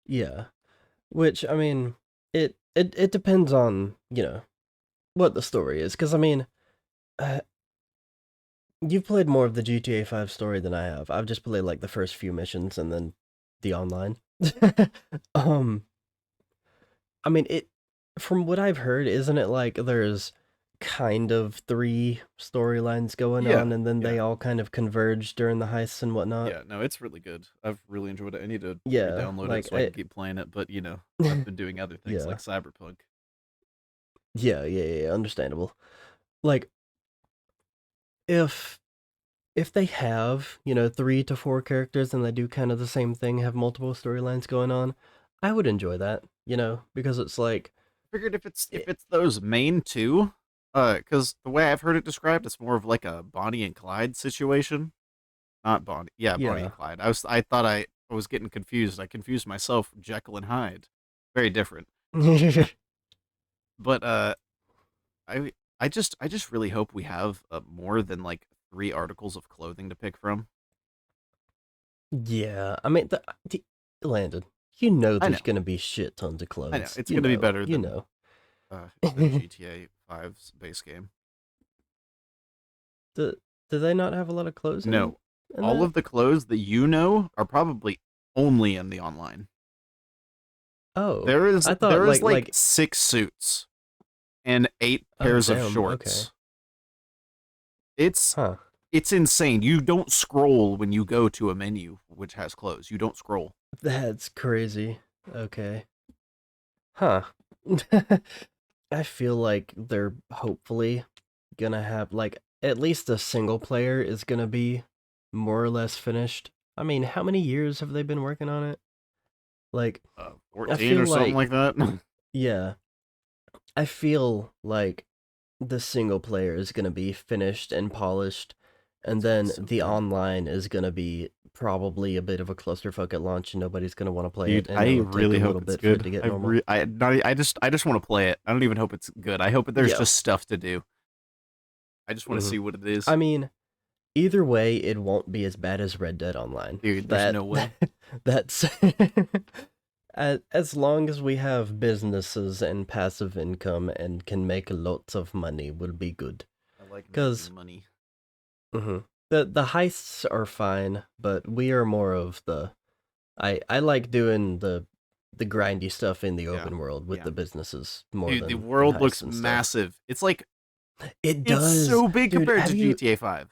Yeah. Which I mean it depends on, what the story is cuz I mean uh, you've played more of the GTA 5 story than I have. I've just played like the first few missions and then the online. um I mean, from what I've heard, isn't it like there's kind of three storylines going Yeah, on and then yeah, they all kind of converge during the heists and whatnot? yeah. No, it's really good. I've really enjoyed it. I need to Yeah, re-download it like so I can keep playing it. But I've been doing other things like yeah. Cyberpunk. Yeah, understandable. Like if if they have, 3 to 4 characters and they do kind of the same thing, have multiple storylines going on, I would enjoy that, because it's like Figured if it, it's those main two, because the way I've heard it described, it's more of like a Bonnie and Clyde situation. Not Bonnie. Yeah, Bonnie yeah. and Clyde. I thought I was getting confused. I confused myself. Jekyll and Hyde. Very different. But I just really hope we have more than like 3 articles of clothing to pick from. Yeah, I mean, Landon, I there's know, gonna be shit tons of I know. clothes. It's gonna be better You know. than GTA 5's base game. do, do they not have a lot of clothes in No, in all that? of the clothes that you know are probably only in the online. Oh, There is I thought there is like like 6 suits and 8 pairs of damn, okay, shorts. It's huh? it's insane. You don't scroll when you go to a menu which has clothes. You don't scroll. That's crazy. Okay, huh? I feel like they're hopefully gonna have like at least a single player is gonna be more or less finished. I mean, how many years have they been working on it? Like, I 14 feel or something like like that. yeah, I feel like the single player is going to be finished and polished, and It's gonna be then so the good. online is going to be probably a bit of a clusterfuck at launch, and nobody's going to want to play it, Dude, and I it'll take a really little hope it's bit for it good. to get normal. I just want to play it. I don't even hope it's good. I hope there's Yeah. just stuff to do. I just want to hmm see what it is. I mean, either way, it won't be as bad as Red Dead Online. Dude, there's no way. That's as long as we have businesses and passive income and can make lots of money, we'll be good. I like making Cause money. The heists are fine, but we are more of the I like doing the grindy stuff in the Yeah, open world with yeah. the businesses more Dude, the than world heists looks and stuff. massive. It's like It it's does, so big dude. compared to Have you GTA 5.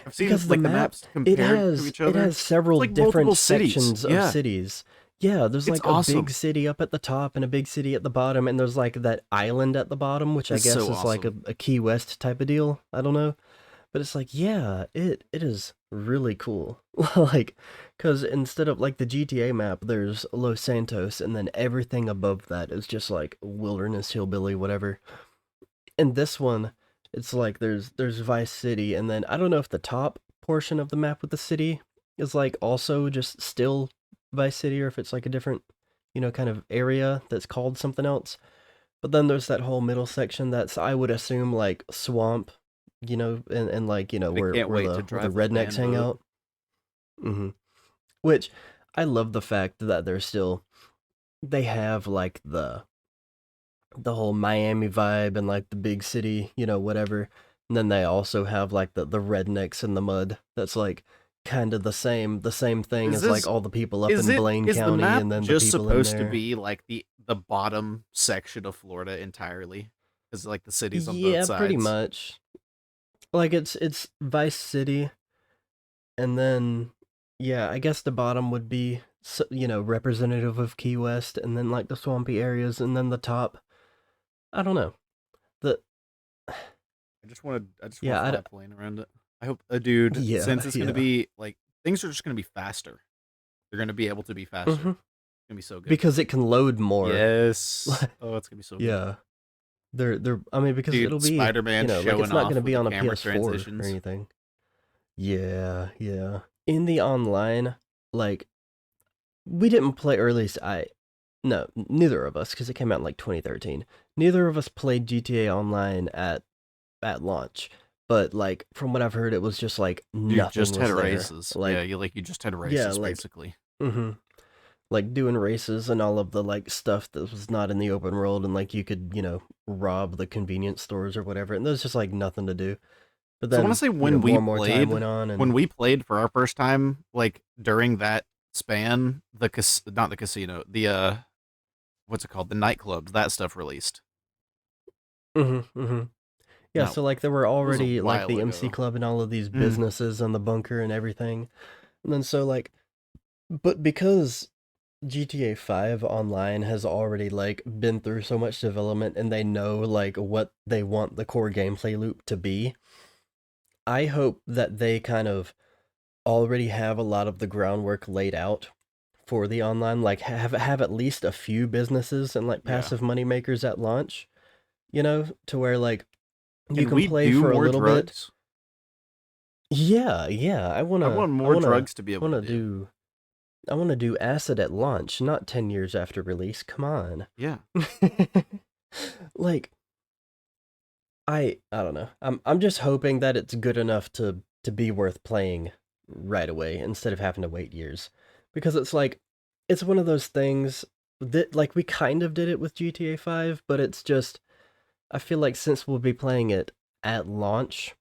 I've seen because the like the map maps compared to each it other. has It's several like different multiple cities. sections of Yeah, cities. Yeah, there's it's like a big awesome. city up at the top and a big city at the bottom, and there's like that island at the bottom, which I It's guess so is like awesome. a Key West type of deal. I don't know. But it's like, yeah, it is really cool. Like, because instead of like the GTA map, there's Los Santos, and then everything above that is just like wilderness, hillbilly, whatever. And this one, it's like there's Vice City, and then I don't know if the top portion of the map with the city is like also just still Vice City, or if it's like a different, kind of area that's called something else. But then there's that whole middle section that's I would assume like swamp, and like I where can't wait to where the drive a rednecks fan hang boat. out. Which I love the fact that they have like the whole Miami vibe and like the big city, whatever. And then they also have like the rednecks in the mud. That's like kind of the same thing Is as like this all the people up in Blaine is the County map and then the just people in supposed to there. be like the bottom section of Florida entirely? Because like the cities on both Yeah, pretty sides. much. Like it's Vice City, and then yeah, I guess the bottom would be representative of Key West, and then like the swampy areas, and then the top. I don't know. The I just want yeah, to fly a plane around it. I hope dude, yeah, since it's gonna yeah. be like things are just gonna be faster. They're gonna be able to be faster. hmm It's gonna be so good. Because it can load more. Yes. Oh, it's gonna be so good. Yeah, they're. I mean, because Dude, it'll be Spider-Man like showing it's not going off to with be the on a camera PS4 or transitions. anything. Yeah, yeah. In the online, like we didn't play, or at least I no, neither of us, because it came out in like 2013. Neither of us played GTA Online at launch, but like from what I've heard, it was just like You nothing just had was there. races. Yeah, Like you just had yeah, races like basically. mm-hmm. Like doing races and all of the like stuff that was not in the open world, and like you could rob the convenience stores or whatever, and there's just like nothing to do. But So I want to then say more and more time went on, when and we played for our first time, like during that span, not the casino, the what's it called? The nightclubs, that stuff released. mm-hmm. Yeah, No, so like there were it was a already like while the MC ago. Club and all of these Mm, businesses and the bunker and everything. And then so like but because GTA 5 online has already like been through so much development and they know like what they want the core gameplay loop to be, I hope that they kind of already have a lot of the groundwork laid out for the online, like have at least a few businesses and like yeah. passive money makers at launch, to where like you Can can we play do for a more little bit. drugs? Yeah, yeah. I want I more wanna drugs to be able to wanna do. do I wanna do acid at launch, not 10 years after release. Come on. Yeah. Like I don't know. I'm just hoping that it's good enough to be worth playing right away instead of having to wait years. Because it's like it's one of those things that like we kind of did it with GTA 5, but it's just I feel like since we'll be playing it at launch,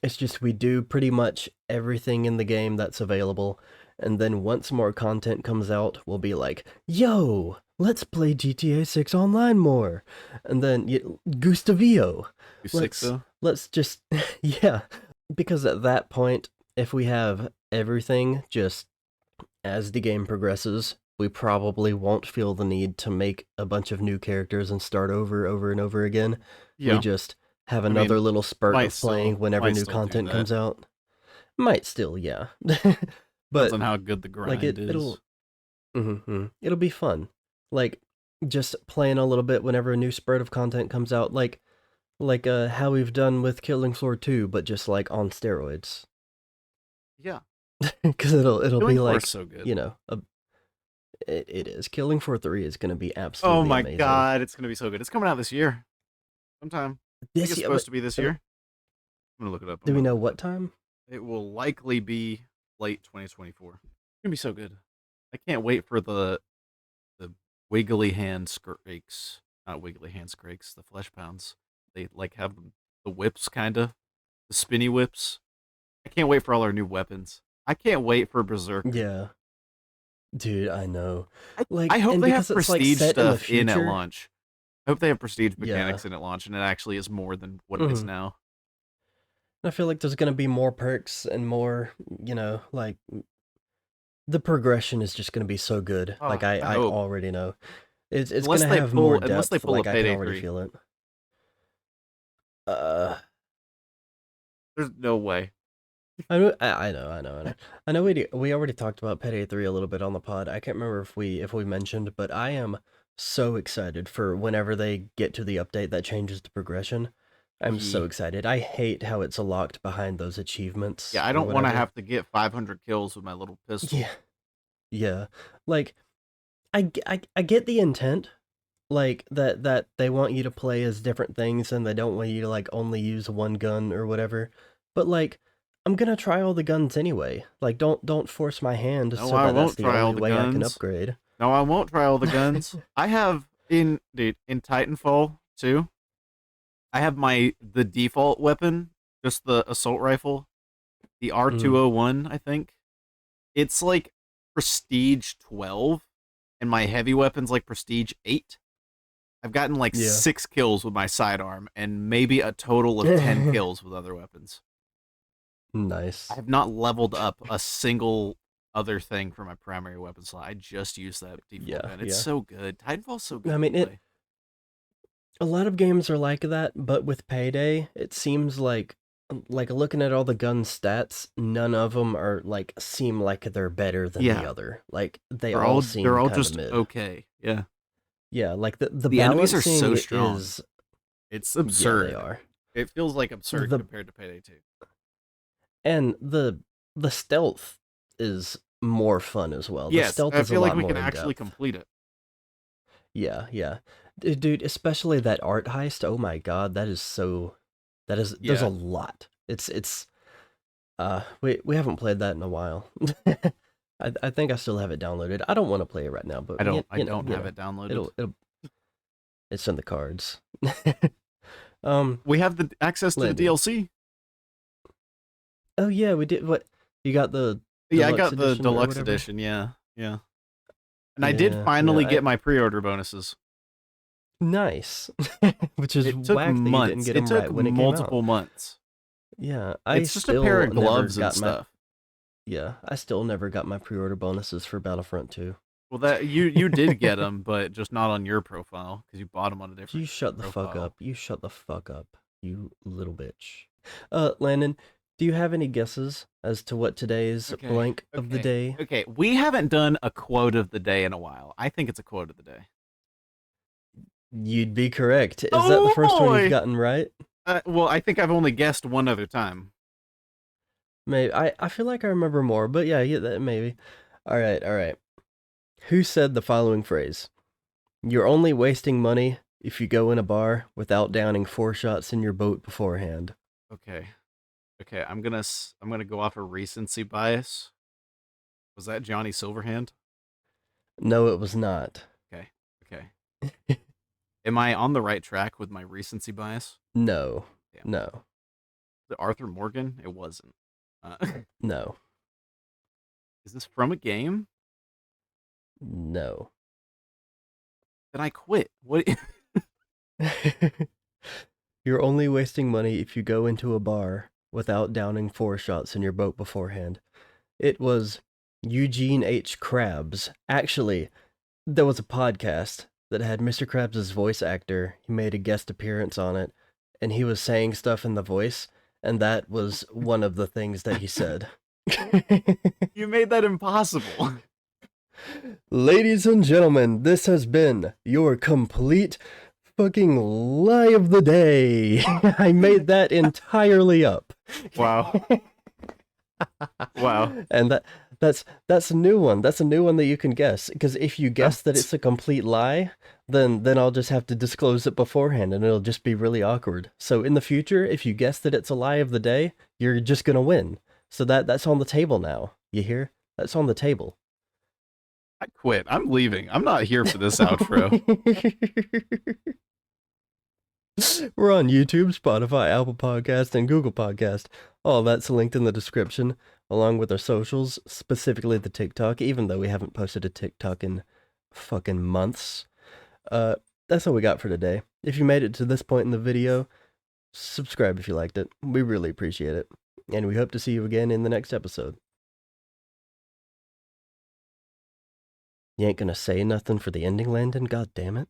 it's just we do pretty much everything in the game that's available, and then once more content comes out, we'll be like, "Yo, let's play GTA 6 online more." And then Gustavio, You sick let's though? let's just yeah, because at that point, if we have everything just as the game progresses, we probably won't feel the need to make a bunch of new characters and start over and over again. We Yeah. just have I mean, another little spurt of playing whenever might new still do content that. comes out. Might still, yeah. Depends But on how good the like grind it'll is. it'll be fun. Like just playing a little bit whenever a new spurt of content comes out, like how we've done with Killing Floor 2, but just like on steroids. Yeah. Cuz it'll Killing be Floor is like, so good. you know, a, it is. Killing Floor 3 is going to be Oh absolutely my amazing. god, it's gonna be so good. It's coming out this year. Sometime. I think This it's year, supposed to be this but year. I'm gonna look it up. I'm do we gonna know look it what up. time? It will likely be late 2024. It's gonna be so good. I can't wait for the wiggly hand scrakes. Not wiggly hand scrakes, the flesh pounds. They like have the whips kinda. The spinny whips. I can't wait for all our new weapons. I can't wait for Berserker. Yeah, dude, I know. I Like, hope and they have because it's like prestige set in the stuff in at future. launch. I hope they have prestige Yeah. mechanics in at launch, and it actually is more than what it is Mhm. now. I feel like there's gonna be more perks and more, like the progression is just gonna be so good. Oh, Like I, I I hope. already know. It's gonna have more Unless they depth. pull a Like I can Payday already 3. feel it. Uh, There's no way. I know. We already talked about Payday 3 a little bit on the pod. I can't remember if we mentioned, but I am so excited for whenever they get to the update that changes the progression. I'm so Ye. excited. I hate how it's locked behind those achievements Yeah, I or don't want to whatever. have to get 500 kills with my little pistol. Yeah, yeah. Like I get the intent, like that they want you to play as different things and they don't want you to like only use one gun or whatever. But like I'm gonna try all the guns anyway. Like don't force my hand No, so I that that's won't the try all only the way I can guns. upgrade. No, I won't try all the guns. I have in Titanfall 2, I have the default weapon, just the assault rifle, the Mm, R201, I think. It's like prestige 12 and my heavy weapon's like prestige 8. I've gotten like yeah. 6 kills with my sidearm and maybe a total of 10 kills with other weapons. I Nice. have not leveled up a single other thing for my primary weapon slot. I just use that default Yeah, gun. It's yeah. so good. Titanfall's so I good to mean, play. a lot of games are like that, but with Payday, it seems like looking at all the gun stats, none of them are like seem like they're better than the Yeah, other. Like they they're all all seem kind of just mid. okay. Yeah, Yeah, like the the enemies are so balancing strong. is It's yeah, they absurd. are. It feels like absurd The compared to Payday 2. and the stealth is more fun as well. The Yes, stealth I is a feel like lot we more can in actually depth. complete it. Yeah, yeah. Dude, especially that art heist. Oh my god, there's a Yeah, lot. It's we haven't played that in a while. I think I still have it downloaded. I don't want to play it right now, but I don't have it downloaded. it'll it's in the cards. um We have the access to the Landon. DLC. Oh yeah, we did what you got the Yeah, I deluxe got the edition or deluxe whatever? edition. Yeah, yeah. And I did Yeah, yeah. finally get my pre-order bonuses. Nice. Which is It took whack that you didn't months. get It them took right when it came out. multiple months. Yeah, I It's just a pair still of never gloves and got my stuff. yeah, I still never got my pre-order bonuses for Battlefront 2. Well, that you did get them, but just not on your profile because you bought them on a You different shut the fuck profile. up. You shut the fuck up, you little bitch. Landon, do you have any guesses as to what today's Okay, blank of the day? okay. We haven't done a quote of the day in a while. I think it's a quote of the day. You'd be correct. Is that the Oh first one you've boy! gotten right? Well, I think I've only guessed one other time. Maybe I feel like I remember more, but yeah, that maybe. All right, all right. Who said the following phrase? You're only wasting money if you go in a bar without downing 4 shots in your boat beforehand. Okay, okay. I'm gonna go off a recency bias. Was that Johnny Silverhand? No, it was not. Okay, okay. Am I on the right track with my recency bias? No, Damn. no, The Arthur Morgan? It wasn't. no, Is this from a game? no. Then I quit. What? You're only wasting money if you go into a bar without downing 4 shots in your boat beforehand. It was Eugene H. Krabs. Actually, there was a podcast that had Mr. Krabs' voice actor. He made a guest appearance on it, and he was saying stuff in the voice, and that was one of the things that he said. You made that impossible. Ladies and gentlemen, this has been your complete fucking lie of the day. I made that entirely up. Wow. Wow. And that's a new one. That's a new one that you can guess. Because if you guess that That's it's a complete lie, then I'll just have to disclose it beforehand, and it'll just be really awkward. So in the future, if you guess that it's a lie of the day, you're just gonna win. So that's on the table now. You hear? That's on the table. I quit. I'm leaving. I'm not here for this outro. We're on YouTube, Spotify, Apple Podcast, and Google Podcast. All that's linked in the description, along with our socials, specifically the TikTok, even though we haven't posted a TikTok in fucking months. Uh, that's all we got for today. If you made it to this point in the video, subscribe if you liked it. We really appreciate it. And we hope to see you again in the next episode. You ain't gonna say nothing for the ending, Landon? God damn it.